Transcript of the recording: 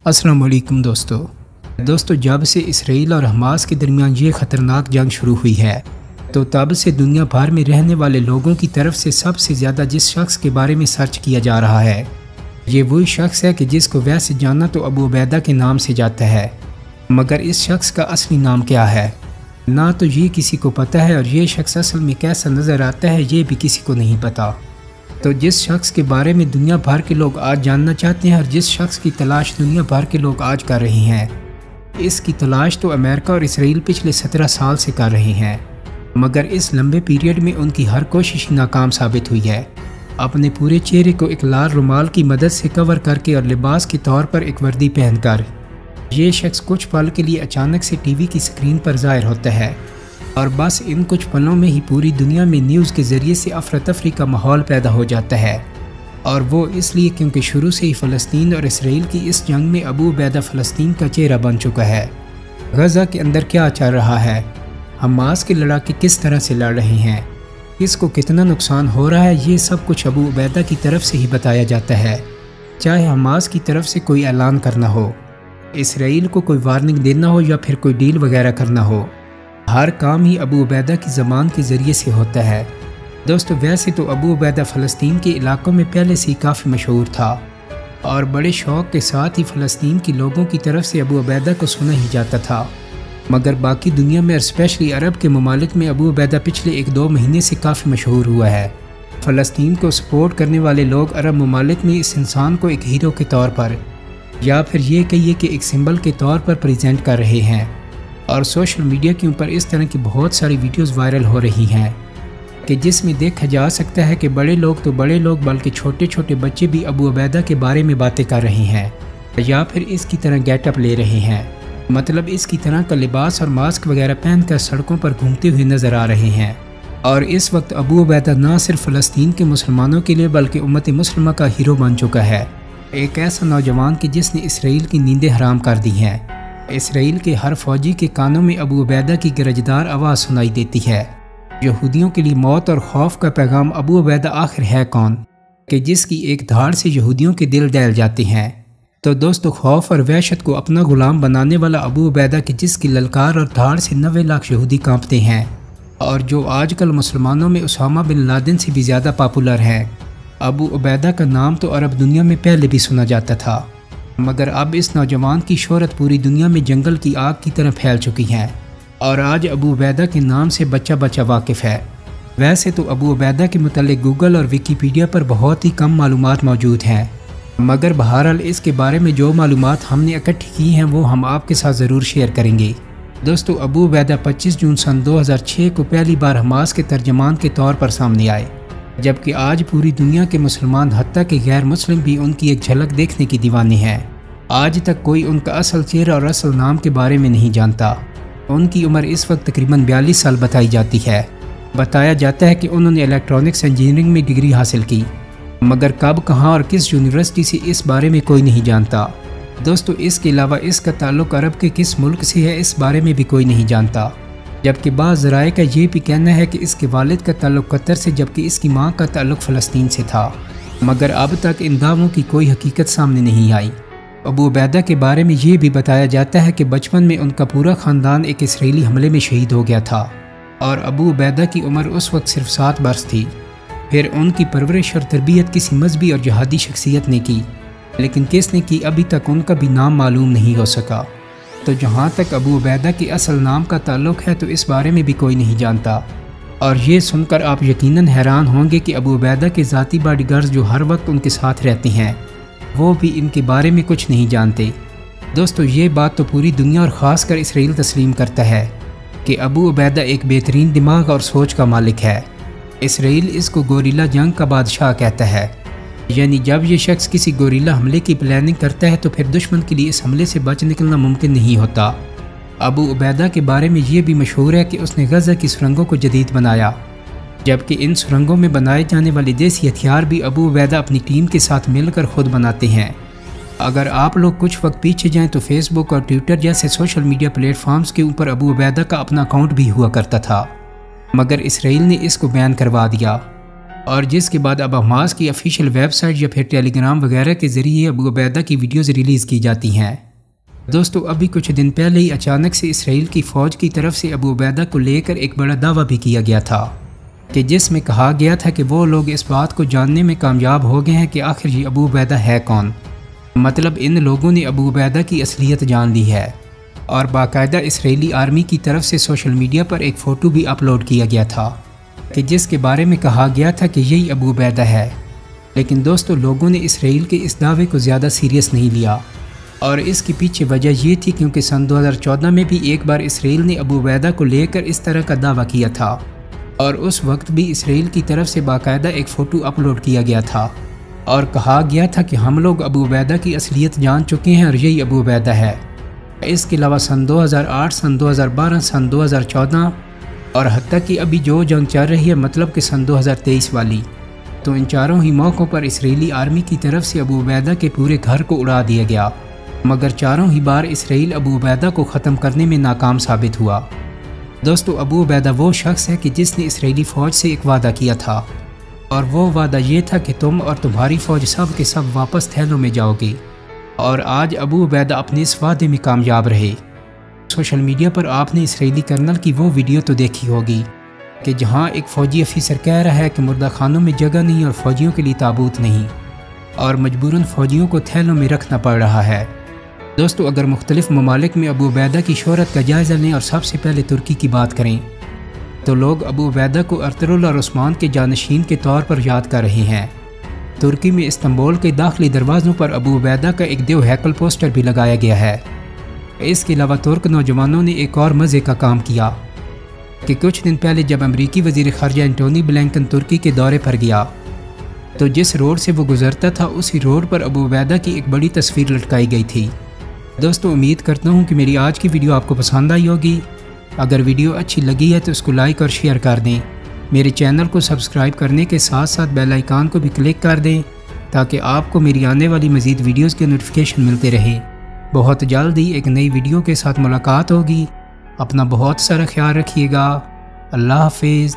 السلام علیکم دوستو جب سے اسرائیل اور حماس کے درمیان یہ خطرناک جنگ شروع ہوئی ہے تو تب سے دنیا بھر میں رہنے والے لوگوں کی طرف سے سب سے زیادہ جس شخص کے بارے میں سرچ کیا جا رہا ہے یہ وہی شخص ہے کہ جس کو ویسے جانا تو ابو عبیدہ کے نام سے جاتا ہے، مگر اس شخص کا اصلی نام کیا ہے نہ تو یہ کسی کو پتہ ہے، اور یہ شخص اصل میں کیسا نظر آتا ہے یہ بھی کسی کو نہیں پتہ۔ تو جس شخص کے بارے میں دنیا بھر کے لوگ آج جاننا چاہتے ہیں اور جس شخص کی تلاش دنیا بھر کے لوگ آج کر رہے ہیں، اس کی تلاش تو امریکہ اور اسرائیل پچھلے 17 سال سے کر رہے ہیں، مگر اس لمبے پیریڈ میں ان کی ہر کوشش ناکام ثابت ہوئی ہے۔ اپنے پورے چہرے کو ایک لال رومال کی مدد سے کور کر کے اور لباس کے طور پر ایک وردی پہن کر یہ شخص کچھ پل کے لیے اچانک سے ٹی وی کی سکرین پر ظاہر ہوتا ہے، اور بس ان کچھ پلوں میں ہی پوری دنیا میں نیوز کے ذریعے سے افراتفری کا ماحول پیدا ہو جاتا ہے، اور وہ اس لیے کیونکہ شروع سے ہی فلسطین اور اسرائیل کی اس جنگ میں ابو عبیدہ فلسطین کا چہرہ بن چکا ہے۔ غزہ کے اندر کیا چل رہا ہے، حماس کے لڑاکے کس طرح سے لڑ رہے ہیں، کس کو کتنا نقصان ہو رہا ہے، یہ سب کچھ ابو عبیدہ کی طرف سے ہی بتایا جاتا ہے، چاہے حماس کی طرف سے کوئی اعلان کرنا ہو، اسرائیل کو کوئی وارننگ دینا ہو یا پھر کوئی ڈیل وغیرہ کرنا ہو، ہر کام ہی ابو عبیدہ کی زبان کے ذریعے سے ہوتا ہے۔ دوستو ویسے تو ابو عبیدہ فلسطین کے علاقوں میں پہلے سے ہی کافی مشہور تھا، اور بڑے شوق کے ساتھ ہی فلسطین کے لوگوں کی طرف سے ابو عبیدہ کو سنا ہی جاتا تھا، مگر باقی دنیا میں اور اسپیشلی عرب کے ممالک میں ابو عبیدہ پچھلے 1-2 مہینے سے کافی مشہور ہوا ہے۔ فلسطین کو سپورٹ کرنے والے لوگ عرب ممالک میں اس انسان کو ایک ہیرو کے طور پر یا پھر یہ کہیے کہ ایک سمبل کے طور پر پریزنٹ کر رہے ہیں، اور سوشل میڈیا کے اوپر اس طرح کی بہت ساری ویڈیوز وائرل ہو رہی ہیں کہ جس میں دیکھا جا سکتا ہے کہ بڑے لوگ تو بڑے لوگ بلکہ چھوٹے چھوٹے بچے بھی ابو عبیدہ کے بارے میں باتیں کر رہے ہیں یا پھر اس کی طرح گیٹ اپ لے رہے ہیں، مطلب اس کی طرح کا لباس اور ماسک وغیرہ پہن کر سڑکوں پر گھومتے ہوئے نظر آ رہے ہیں۔ اور اس وقت ابو عبیدہ نہ صرف فلسطین کے مسلمانوں کے لیے بلکہ امت مسلمہ کا ہیرو بن چکا ہے، ایک ایسا نوجوان کہ جس نے اسرائیل کی نیندیں حرام کر دی ہیں۔ اسرائیل کے ہر فوجی کے کانوں میں ابو عبیدہ کی گرجدار آواز سنائی دیتی ہے۔ یہودیوں کے لیے موت اور خوف کا پیغام ابو عبیدہ آخر ہے کون کہ جس کی ایک دھاڑ سے یہودیوں کے دل ڈہل جاتے ہیں۔ تو دوستو خوف اور وحشت کو اپنا غلام بنانے والا ابو عبیدہ کہ جس کی للکار اور دھاڑ سے 90 لاکھ یہودی کانپتے ہیں، اور جو آج کل مسلمانوں میں اسامہ بن لادن سے بھی زیادہ پاپولر ہے۔ ابو عبیدہ کا نام تو عرب دنیا میں پہلے بھی سنا جاتا تھا، مگر اب اس نوجوان کی شہرت پوری دنیا میں جنگل کی آگ کی طرح پھیل چکی ہے، اور آج ابو عبیدہ کے نام سے بچہ بچہ واقف ہے۔ ویسے تو ابو عبیدہ کے متعلق گوگل اور ویکیپیڈیا پر بہت ہی کم معلومات موجود ہیں، مگر بہرحال اس کے بارے میں جو معلومات ہم نے اکٹھی کی ہیں وہ ہم آپ کے ساتھ ضرور شیئر کریں گے۔ دوستو ابو عبیدہ 25 جون سن 2006 کو پہلی بار حماس کے ترجمان کے طور پر سامنے آئے، جبکہ آج پوری دنیا کے مسلمان حتیٰ کہ غیر مسلم بھی ان کی ایک جھلک دیکھنے کی دیوانے ہیں۔ آج تک کوئی ان کا اصل چہرہ اور اصل نام کے بارے میں نہیں جانتا۔ ان کی عمر اس وقت تقریباً 42 سال بتائی جاتی ہے۔ بتایا جاتا ہے کہ انہوں نے الیکٹرانکس انجینئرنگ میں ڈگری حاصل کی، مگر کب، کہاں اور کس یونیورسٹی سے اس بارے میں کوئی نہیں جانتا۔ دوستو اس کے علاوہ اس کا تعلق عرب کے کس ملک سے ہے اس بارے میں بھی کوئی نہیں جانتا، جبکہ بعض ذرائع کا یہ بھی کہنا ہے کہ اس کے والد کا تعلق قطر سے جبکہ اس کی ماں کا تعلق فلسطین سے تھا، مگر اب تک ان دعووں کی کوئی حقیقت سامنے نہیں آئی۔ ابو عبیدہ کے بارے میں یہ بھی بتایا جاتا ہے کہ بچپن میں ان کا پورا خاندان ایک اسرائیلی حملے میں شہید ہو گیا تھا، اور ابو عبیدہ کی عمر اس وقت صرف 7 برس تھی۔ پھر ان کی پرورش اور تربیت کسی مذہبی اور جہادی شخصیت نے کی، لیکن کس نے کی ابھی تک ان کا بھی نام معلوم نہیں ہو سکا۔ تو جہاں تک ابو عبیدہ کے اصل نام کا تعلق ہے تو اس بارے میں بھی کوئی نہیں جانتا، اور یہ سن کر آپ یقیناً حیران ہوں گے کہ ابو عبیدہ کے ذاتی باڈی گارڈز جو ہر وقت ان کے ساتھ رہتے ہیں وہ بھی ان کے بارے میں کچھ نہیں جانتے۔ دوستو یہ بات تو پوری دنیا اور خاص کر اسرائیل تسلیم کرتا ہے کہ ابو عبیدہ ایک بہترین دماغ اور سوچ کا مالک ہے۔ اسرائیل اس کو گوریلا جنگ کا بادشاہ کہتا ہے، یعنی جب یہ شخص کسی گوریلا حملے کی پلاننگ کرتا ہے تو پھر دشمن کے لیے اس حملے سے بچ نکلنا ممکن نہیں ہوتا۔ ابو عبیدہ کے بارے میں یہ بھی مشہور ہے کہ اس نے غزہ کی سرنگوں کو جدید بنایا، جبکہ ان سرنگوں میں بنائے جانے والے دیسی ہتھیار بھی ابو عبیدہ اپنی ٹیم کے ساتھ مل کر خود بناتے ہیں۔ اگر آپ لوگ کچھ وقت پیچھے جائیں تو فیس بک اور ٹویٹر جیسے سوشل میڈیا پلیٹ فارمز کے اوپر ابو عبیدہ کا اپنا اکاؤنٹ بھی ہوا کرتا تھا، مگر اسرائیل نے اس کو بین کروا دیا۔ اور جس کے بعد اب حماس کی آفیشیل ویب سائٹ یا پھر ٹیلی گرام وغیرہ کے ذریعے ابو عبیدہ کی ویڈیوز ریلیز کی جاتی ہیں۔ دوستو ابھی کچھ دن پہلے ہی اچانک سے اسرائیل کی فوج کی طرف سے ابو عبیدہ کو لے کر ایک بڑا دعویٰ بھی کیا گیا تھا کہ جس میں کہا گیا تھا کہ وہ لوگ اس بات کو جاننے میں کامیاب ہو گئے ہیں کہ آخر یہ ابو عبیدہ ہے کون۔ مطلب ان لوگوں نے ابو عبیدہ کی اصلیت جان لی ہے، اور باقاعدہ اسرائیلی آرمی کی طرف سے سوشل میڈیا پر ایک فوٹو بھی اپلوڈ کیا گیا تھا کہ جس کے بارے میں کہا گیا تھا کہ یہی ابو عبیدہ ہے۔ لیکن دوستو لوگوں نے اسرائیل کے اس دعوے کو زیادہ سیریس نہیں لیا، اور اس کے پیچھے وجہ یہ تھی کیونکہ سن 2014 میں بھی ایک بار اسرائیل نے ابو عبیدہ کو لے کر اس طرح کا دعویٰ کیا تھا، اور اس وقت بھی اسرائیل کی طرف سے باقاعدہ ایک فوٹو اپلوڈ کیا گیا تھا اور کہا گیا تھا کہ ہم لوگ ابو عبیدہ کی اصلیت جان چکے ہیں اور یہی ابو عبیدہ ہے۔ اس کے علاوہ سن 2008، سن 2012، سن 2014 اور حتیٰ کہ ابھی جو جنگ چل رہی ہے مطلب کہ سن 2023 والی، تو ان چاروں ہی موقعوں پر اسرائیلی آرمی کی طرف سے ابو عبیدہ کے پورے گھر کو اڑا دیا گیا، مگر چاروں ہی بار اسرائیل ابو عبیدہ کو ختم کرنے میں ناکام ثابت ہوا۔ دوستو ابو عبیدہ وہ شخص ہے کہ جس نے اسرائیلی فوج سے ایک وعدہ کیا تھا، اور وہ وعدہ یہ تھا کہ تم اور تمہاری فوج سب کے سب واپس تھیلوں میں جاؤ گے، اور آج ابو عبیدہ اپنے اس وعدے میں کامیاب رہے۔ سوشل میڈیا پر آپ نے اسرائیلی کرنل کی وہ ویڈیو تو دیکھی ہوگی کہ جہاں ایک فوجی افیسر کہہ رہا ہے کہ مردہ خانوں میں جگہ نہیں اور فوجیوں کے لیے تابوت نہیں، اور مجبوراً فوجیوں کو تھیلوں میں رکھنا پڑ رہا ہے۔ دوستو اگر مختلف ممالک میں ابو عبیدہ کی شہرت کا جائزہ لیں اور سب سے پہلے ترکی کی بات کریں تو لوگ ابو عبیدہ کو ارطغرل اور عثمان کے جانشین کے طور پر یاد کر رہے ہیں۔ ترکی میں استنبول کے داخلی دروازوں پر ابو عبیدہ کا ایک دیو ہیکل پوسٹر بھی لگایا گیا ہے۔ اس کے علاوہ ترک نوجوانوں نے ایک اور مزے کا کام کیا کہ کچھ دن پہلے جب امریکی وزیر خارجہ انٹونی بلنکن ترکی کے دورے پر گیا تو جس روڈ سے وہ گزرتا تھا اسی روڈ پر ابو عبیدہ کی ایک بڑی تصویر لٹکائی گئی تھی۔ دوستو امید کرتا ہوں کہ میری آج کی ویڈیو آپ کو پسند آئی ہوگی۔ اگر ویڈیو اچھی لگی ہے تو اس کو لائک اور شیئر کر دیں۔ میرے چینل کو سبسکرائب کرنے کے ساتھ ساتھ بیل آئیکن کو بھی کلک کر دیں تاکہ آپ کو میری آنے والی مزید ویڈیوز کے نوٹیفیکیشن ملتے رہیں۔ بہت جلد ہی ایک نئی ویڈیو کے ساتھ ملاقات ہوگی۔ اپنا بہت سارا خیال رکھیے گا۔ اللہ حافظ۔